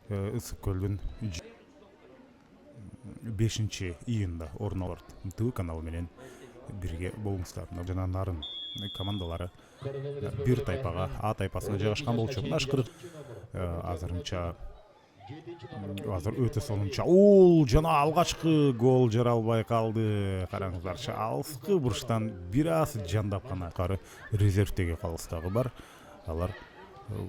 Ысык көлдүн 5-июнда орун алат. ТВ каналы менен бирге болуңуздар. Жана нарын командалары бир тайпага, А тайпасына жайгашкан болчу. Башкырык азыр өтө сонунча жана алгачкы гол жара албай калды. Караңыздарчы, алыскы бурчтан бир аз жандап гана кары резервдеги калыстагы бар. Алар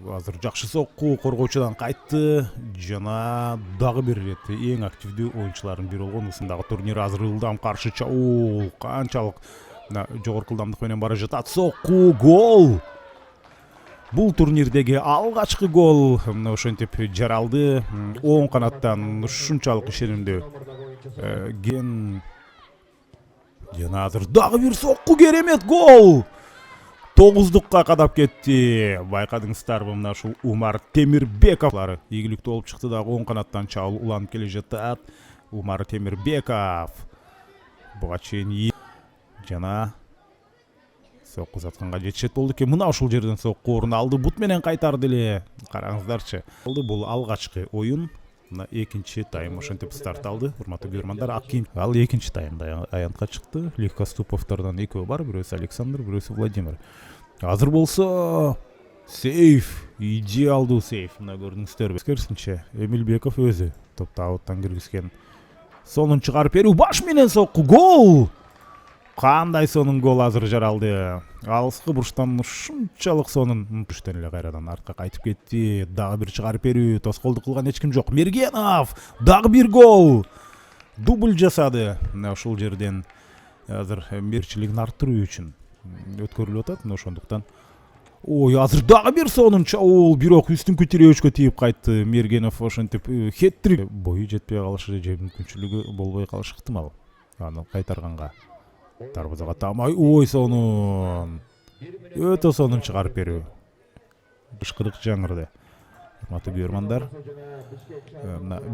азыр жакшы сокку коргоочудан кайтты жана дагы бир ирет эң активдүү оюнчулардын бири болгон ысындагы турнир азыр ылдам каршы чабуул канчалык жогорку ылдамдык менен бара жатат. Сокку гол. Бул турнирдеги алгачкы гол ошентип жаралды. Оң канаттан ушунчалык ишенимдүү ген жана азыр дагы бир сокку, керемет гол. 9-дукка кадап кетти. Байкадыңыздарбы, мына ушул Умар Темирбековлары ийгиликтүү болуп чыкты. Дагы оң канаттан чабуул уланып келе жатат. Умар Темирбеков буга чейин жана сокку затканга жетишет болду экен. Мына ушул жерден сокку орун алды, бут менен кайтарды эле. Караңыздарчы. Бул алгачкы оюн. Мына экинчи тайм ошентип старт алды. Урматтуу көрөрмандар, ал экинчи таймда аянтка чыкты. Легкоступовдордон экөө бар, бирөөсү Александр, бирөөсү Владимир. Азыр болсо сейф, идеалдуу сейф. Мына көрдүңүздөрбү? Керисинче Эмилбеков өзү топто ауттан киргизген. Сонун чыгарып берүү, баш менен сокку, гол. Кандай сонун гол азыр жаралды. Алыскы бурчтан ушунчалык сонун түштөн эле кайрадан артка кайтып кетти. Дагы бир чыгарып берүү, тоскоолдук кылган эч ким жок. Мергенов дагы бир гол. Дубль жасады. Мына ушул жерден азыр мерчилигин арттыруу үчүн өткөрүлүп атат. Ошондуктан азыр дагы бир сонун чабуул, бирок үстүңкү тирөөчкө тийип кайтты. Мергенов ошентип хет-трик. Бою жетпей калышы же мүмкүнчүлүгү болбой калышы ыктымал. Аны кайтарганга дарбазага тамай, сонун. Өтө сонун чыгарып берүү. Бышкырык жаңырды. Урматтуу көрөрмандар,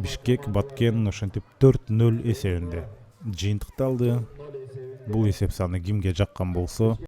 Бишкек Баткен ошентип 4-0 эсебинде жыйынтыкталды. Бул эсеп саны кимге жаккан болсо